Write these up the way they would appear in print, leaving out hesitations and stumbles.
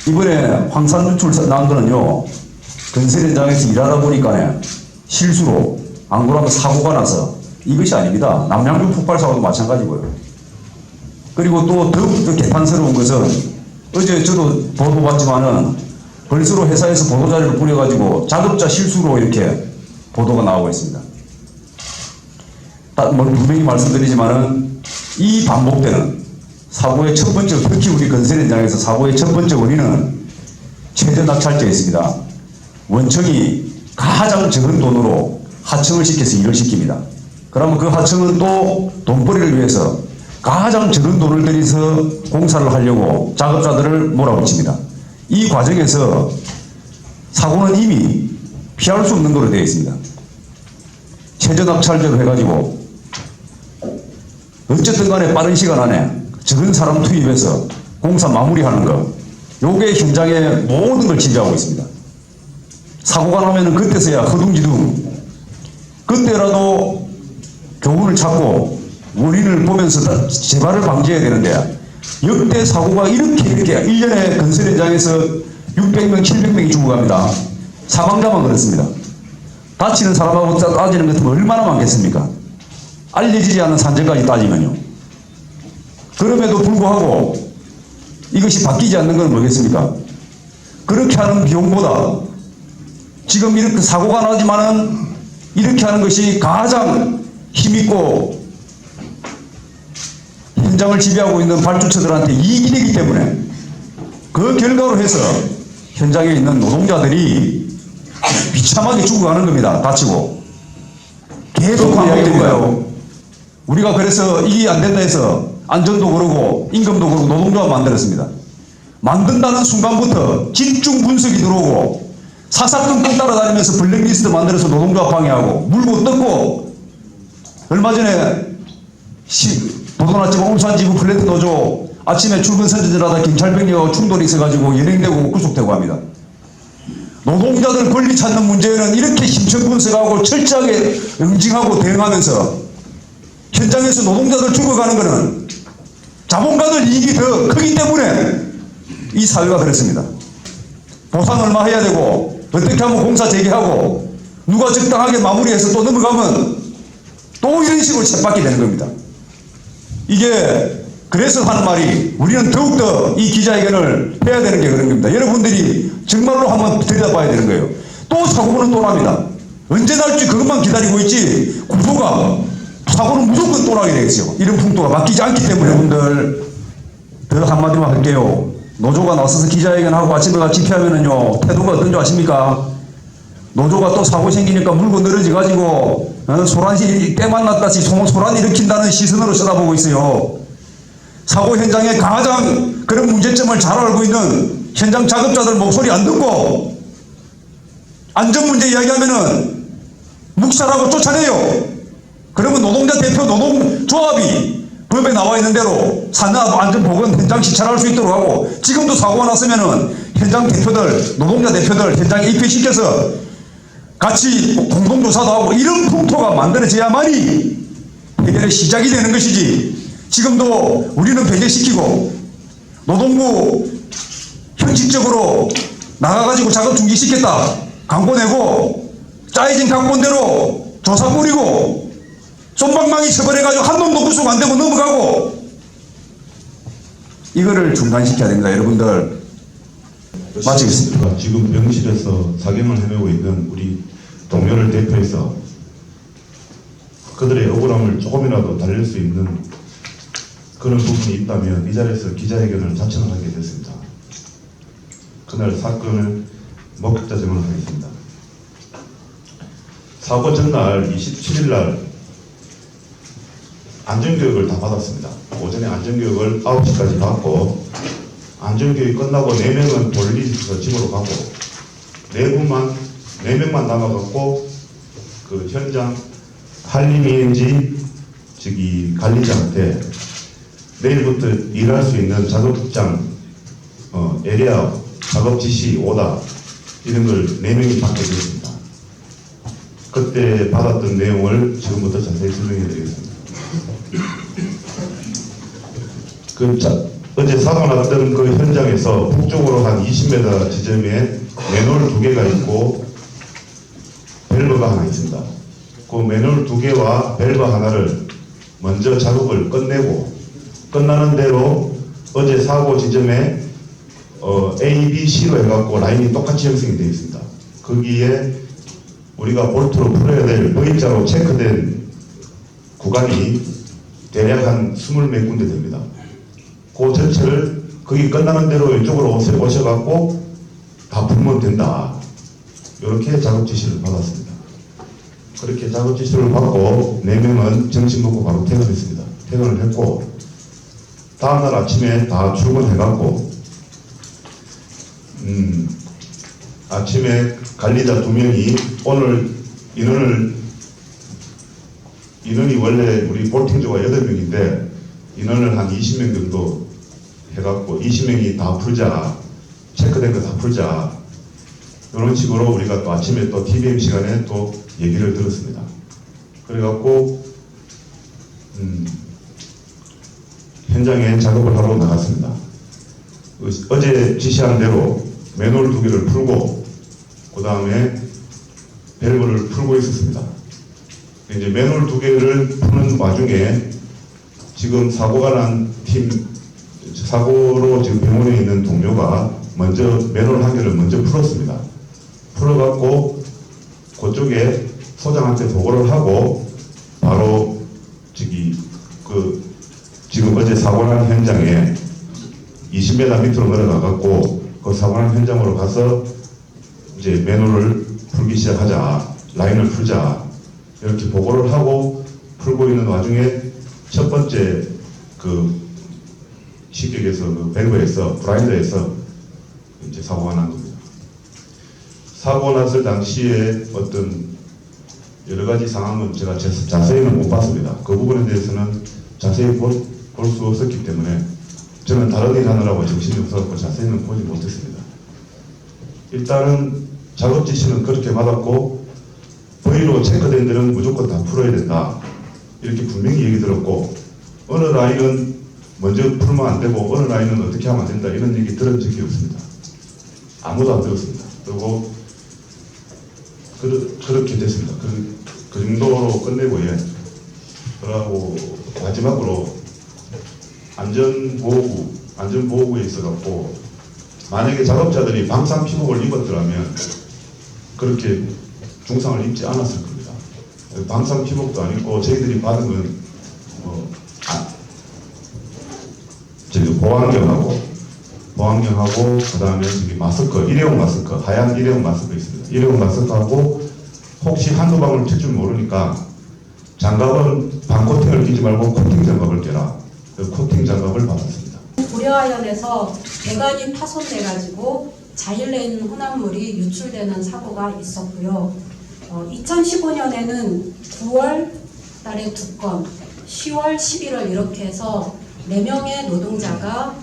이번에 황산 누출 난 거는요, 건설 현장에서 일하다 보니까 실수로 안 그러면 사고가 나서 이것이 아닙니다. 남양주 폭발 사고도 마찬가지고요. 그리고 또 더욱 개탄스러운 것은 어제 저도 보도 봤지만은 벌써로 회사에서 보도자료를 뿌려가지고 작업자 실수로 이렇게 보도가 나오고 있습니다. 분명히 말씀드리지만은 이 반복되는 사고의 첫 번째, 특히 우리 건설 현장에서 사고의 첫 번째 원인은 최저 낙찰제였습니다. 원청이 가장 적은 돈으로 하청을 시켜서 일을 시킵니다. 그러면 그 하청은 또 돈벌이를 위해서 가장 적은 돈을 들여서 공사를 하려고 작업자들을 몰아붙입니다. 이 과정에서 사고는 이미 피할 수 없는 거로 되어 있습니다. 최저 낙찰제로 해가지고 어쨌든 간에 빠른 시간 안에 적은 사람 투입해서 공사 마무리하는 거, 요게 현장의 모든 걸 지배하고 있습니다. 사고가 나면은 그때서야 허둥지둥, 그때라도 교훈을 찾고 원인을 보면서 재발을 방지해야 되는데, 역대 사고가 이렇게 1년에 건설 현장에서 600명, 700명이 죽어갑니다. 사망자만 그렇습니다. 다치는 사람하고 따지는 것 같으면 얼마나 많겠습니까? 알려지지 않은 산재까지 따지면요. 그럼에도 불구하고 이것이 바뀌지 않는 건 뭐겠습니까? 그렇게 하는 비용보다 지금 이렇게 사고가 나지만은 이렇게 하는 것이 가장 힘있고 현장을 지배하고 있는 발주처들한테 이익이 되기 때문에 그 결과로 해서 현장에 있는 노동자들이 비참하게 죽어가는 겁니다. 다치고. 계속 반복된 거예요. 우리가 그래서 이게 안 된다 해서 안전도 그러고 임금도 그러고 노동조합 만들었습니다. 만든다는 순간부터 집중 분석이 들어오고 사사건건 따라다니면서 블랙리스트 만들어서 노동조합 방해하고 물고 뜯고, 얼마 전에 보도 났지만 울산지구 플랜트 노조 아침에 출근 선전하다 경찰병력하고 충돌이 있어가지고 연행되고 구속되고 합니다. 노동자들 권리 찾는 문제에는 이렇게 심층 분석하고 철저하게 응징하고 대응하면서 현장에서 노동자들 죽어가는 것은 자본가들 이익이 더 크기 때문에 이 사회가 그렇습니다. 보상 얼마 해야 되고 어떻게 하면 공사 재개하고 누가 적당하게 마무리해서 또 넘어가면 또 이런 식으로 쳇바퀴 되는 겁니다. 이게 그래서 하는 말이, 우리는 더욱더 이 기자회견을 해야 되는 게 그런 겁니다. 여러분들이 정말로 한번 들여다봐야 되는 거예요. 또 사고는 또 납니다. 언제 날지 그것만 기다리고 있지 구조가, 사고는 무조건 또 나게 되겠어요. 이런 풍토가 바뀌지 않기 때문에. 여러분들 더 한마디만 할게요. 노조가 나서서 기자회견하고 아침에 같이 피하면은요 태도가 어떤 줄 아십니까? 노조가 또 사고 생기니까 물고 늘어지 가지고 소란이 때만 났다시 소란 일으킨다는 시선으로 쳐다보고 있어요. 사고 현장에 가장 그런 문제점을 잘 알고 있는 현장 작업자들 목소리 안 듣고 안전 문제 이야기하면은 묵살하고 쫓아내요. 그러면 노동자 대표 노동조합이 법에 나와 있는 대로 산업안전보건 현장 시찰할 수 있도록 하고, 지금도 사고가 났으면은 현장 대표들, 노동자 대표들 현장에 입회시켜서 같이 공동조사도 하고 이런 풍토가 만들어져야만이 해결의 시작이 되는 것이지, 지금도 우리는 배제시키고 노동부 형식적으로 나가가지고 작업 중지시켰다 광고 내고 짜여진 각본대로 조사 뿌리고 솜방망이 처벌해가지고 한 놈도 구속 안 되고 넘어가고, 이거를 중단시켜야 됩니다. 여러분들 마치겠습니다. 지금 병실에서 사경을 헤매고 있는 우리 동료를 대표해서 그들의 억울함을 조금이라도 달랠 수 있는 그런 부분이 있다면 이 자리에서 기자회견을 자청을 하게 됐습니다. 그날 사건을 목격자정을 하겠습니다. 사고 전날 27일 날 안전교육을 다 받았습니다. 오전에 안전교육을 9시까지 받고, 안전교육이 끝나고 4명은 볼리스에서 집으로 가고 4명만 남아갖고 그 현장 한림이엔지 관리자한테 내일부터 일할 수 있는 작업장 에리아 작업 지시 오다 이런 걸 4명이 받게 되었습니다. 그때 받았던 내용을 지금부터 자세히 설명해 드리겠습니다. 어제 사고 났던 그 현장에서 북쪽으로 한 20m 지점에 맨홀 2개가 있고 밸브가 하나 있습니다. 그 맨홀 2개와 밸브 하나를 먼저 작업을 끝내고 끝나는 대로 어제 사고 지점에 A, B, C로 해갖고 라인이 똑같이 형성이 되어 있습니다. 거기에 우리가 볼트로 풀어야 될 V자로 체크된 구간이 대략 한 20몇 군데 됩니다. 그 전체를 거기 끝나는 대로 이쪽으로 오셔갖고 다 풀면 된다. 이렇게 작업 지시를 받았습니다. 그렇게 작업 지시를 받고 4명은 점심 먹고 바로 퇴근했습니다. 퇴근을 했고 다음날 아침에 다 출근해갖고 아침에 관리자 2명이 오늘 인원이 원래 우리 볼팅조가 8명인데 인원을 한 20명 정도 해갖고 20명이 다 풀자, 체크된 거 다 풀자, 이런 식으로 우리가 또 아침에 또 TBM 시간에 또 얘기를 들었습니다. 그래갖고 현장에 작업을 하러 나갔습니다. 어제 지시한 대로 맨홀 2개를 풀고 그 다음에 밸브를 풀고 있었습니다. 이제 맨홀 2개를 푸는 와중에 지금 사고가 난 사고로 지금 병원에 있는 동료가 먼저 맨홀 1개를 먼저 풀었습니다. 풀어갖고 그쪽에 소장한테 보고를 하고 바로 지금 어제 사고 난 현장에 20m 밑으로 내려가갖고 그 사고 난 현장으로 가서 이제 맨홀을 풀기 시작하자, 라인을 풀자, 이렇게 보고를 하고 풀고 있는 와중에 첫 번째 쉽게 얘기해서 밸브에서, 브라인더에서 이제 사고가 난 겁니다. 사고 났을 당시에 어떤 여러 가지 상황은 제가 자세히는 못 봤습니다. 그 부분에 대해서는 자세히 볼 수 없었기 때문에 저는 다른 일 하느라고 정신이 없어서 자세히는 보지 못했습니다. 일단은 작업 지시는 그렇게 받았고 V로 체크된 데는 무조건 다 풀어야 된다. 이렇게 분명히 얘기 들었고 어느 라인은 먼저 풀면 안 되고 어느 라인은 어떻게 하면 안 된다. 이런 얘기 들은 적이 없습니다. 아무도 안 들었습니다. 그리고 그렇게 됐습니다. 그 정도로 끝내고 그러고 마지막으로 안전보호구에 있어갖고 만약에 작업자들이 방산 피복을 입었더라면 그렇게 중상을 입지 않았을 겁니다. 방산 피복도 아니고 저희들이 받은 건 보안경하고 그다음에 마스크, 일회용 마스크, 하얀 일회용 마스크 있습니다. 일회용 마스크하고 혹시 한두 방울 튈 줄 모르니까 장갑은 반코팅을 끼지 말고 코팅 장갑을 껴라. 코팅 장갑을 받았습니다. 고려아연에서 배관이 파손돼가지고 자일레인 혼합물이 유출되는 사고가 있었고요. 2015년에는 9월 달에 2건, 10월, 11월 이렇게 해서 4명의 노동자가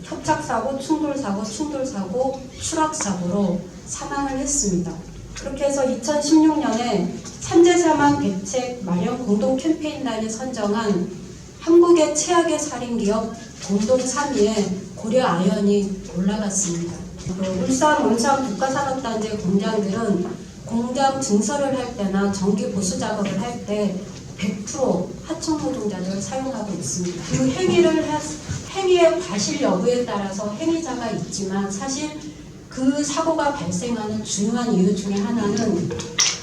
협착사고, 충돌사고, 추락사고로 사망을 했습니다. 그렇게 해서 2016년에 산재사망 대책 마련 공동 캠페인단이 선정한 한국의 최악의 살인기업 공동 3위에 고려아연이 올라갔습니다. 울산, 원산 국가산업단지 공장들은 공장 증설을 할 때나 정기 보수 작업을 할 때 100% 하청 노동자들을 사용하고 있습니다. 그 행위의 과실 여부에 따라서 행위자가 있지만 사실 그 사고가 발생하는 중요한 이유 중에 하나는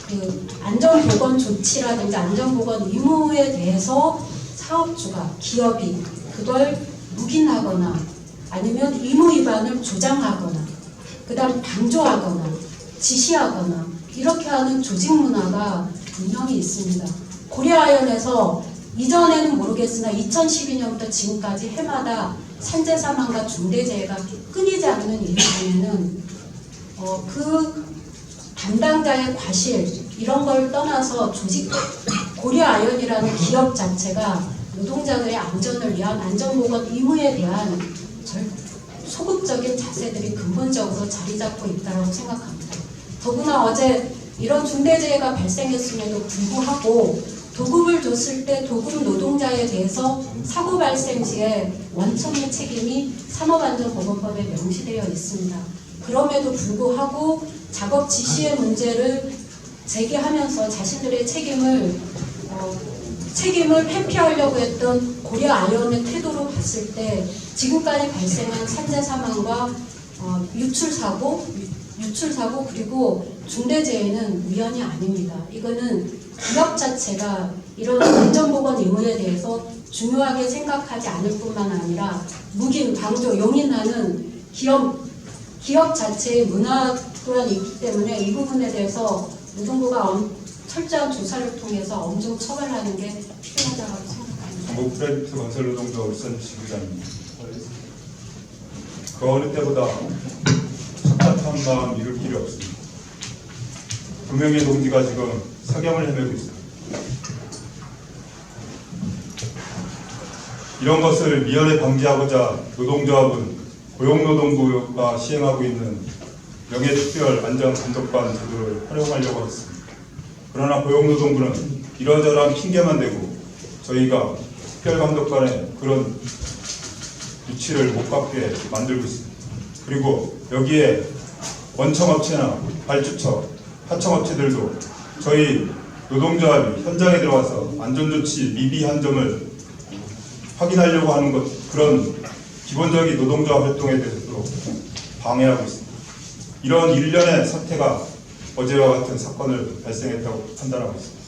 그 안전보건 조치라든지 안전보건 의무에 대해서 사업주가, 기업이 그걸 묵인하거나 아니면 의무 위반을 조장하거나 그 다음 강조하거나 지시하거나 이렇게 하는 조직 문화가 분명히 있습니다. 고려아연에서 이전에는 모르겠으나 2012년부터 지금까지 해마다 산재사망과 중대재해가 끊이지 않는 이유 중에는 그 담당자의 과실 이런 걸 떠나서 고려아연이라는 기업 자체가 노동자들의 안전을 위한 안전보건 의무에 대한 소극적인 자세들이 근본적으로 자리 잡고 있다고 생각합니다. 더구나 어제 이런 중대재해가 발생했음에도 불구하고 도급을 줬을 때 도급 노동자에 대해서 사고 발생 시에 원천의 책임이 산업안전보건법에 명시되어 있습니다. 그럼에도 불구하고 작업 지시의 문제를 제기하면서 자신들의 책임을 회피하려고 했던 고려 아이언의 태도로 봤을 때 지금까지 발생한 산재 사망과 유출 사고 그리고 중대재해는 우연이 아닙니다. 이거는 기업 자체가 이런 안전보건 의무에 대해서 중요하게 생각하지 않을 뿐만 아니라 묵인, 방조, 용인하는 기업 자체의 문화 또한 있기 때문에 이 부분에 대해서 노동부가 철저한 조사를 통해서 엄중 처벌하는 게 필요하다고 생각합니다. 프렌트 건설 노동자 울산 지부장입니다. 그 어느 때보다 착잡한 마음 이룰 길이 없습니다. 두 명의 동지가 지금 사경을 헤매고 있습니다. 이런 것을 미연에 방지하고자 노동조합은 고용노동부가 시행하고 있는 명예특별안전감독관 제도를 활용하려고 했습니다. 그러나 고용노동부는 이러저러한 핑계만 대고 저희가 특별감독관의 그런 유치를 못 갖게 만들고 있습니다. 그리고 여기에 원청업체나 발주처, 하청업체들도 저희 노동조합이 현장에 들어가서 안전조치 미비한 점을 확인하려고 하는 그런 기본적인 노동조합 활동에 대해서도 방해하고 있습니다. 이런 일련의 사태가 어제와 같은 사건을 발생했다고 판단하고 있습니다.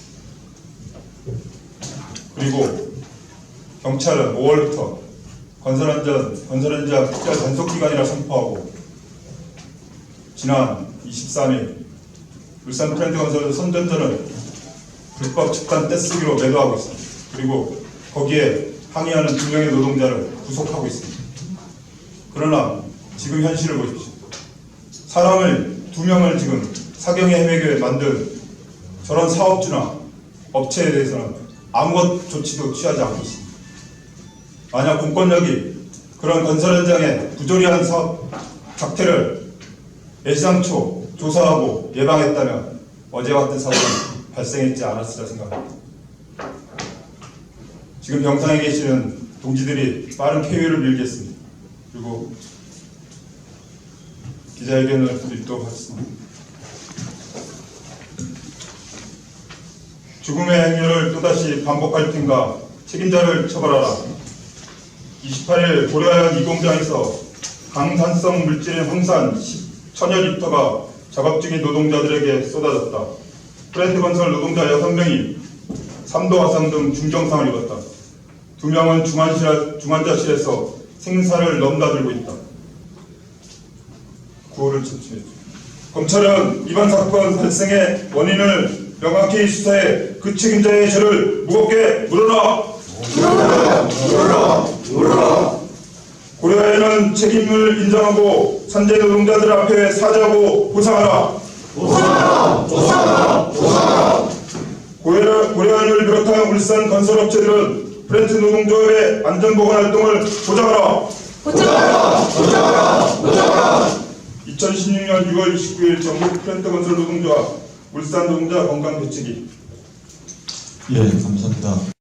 그리고 경찰은 5월부터 건설현장 특별 단속기간이라 선포하고 지난 23일 울산 프렌트건설 선전전을 불법 집단 떼쓰기로 매도하고 있습니다. 그리고 거기에 항의하는 2명의 노동자를 구속하고 있습니다. 그러나 지금 현실을 보십시오. 사람을 2명을 지금 사경에 헤매게 만든 저런 사업주나 업체에 대해서는 아무것 조치도 취하지 않고 있습니다. 만약 공권력이 그런 건설 현장의 부조리한 사업 작태를 예상초 조사하고 예방했다면 어제와 같은 사고는 발생했지 않았으리라 생각합니다. 지금 병상에 계시는 동지들이 빠른 쾌유를 빌겠습니다. 그리고 기자회견을 드리도록 하겠습니다. 죽음의 행위를 또다시 반복할 텐가 책임자를 처벌하라. 28일 고려아연 2공장에서 강산성 물질인 황산 10천여 리터가 작업 중인 노동자들에게 쏟아졌다. 프렌트건설 노동자 6명이 3도 화상 등 중경상을 입었다. 2명은 중환자실에서 생사를 넘나들고 있다. 구호를 청취했죠. 검찰은 이번 사건 발생의 원인을 명확히 수사해 그 책임자의 죄를 무겁게 물어라. 고려아연은 책임을 인정하고 산재 노동자들 앞에 사죄하고 보상하라. 고려아연을 비롯한 울산 건설업체들은 프렌트 노동조합의 안전보건 활동을 보장하라. 2016년 6월 29일 전국 프렌트 건설 노동조합 울산 노동자 건강 대책위. 예, 감사합니다.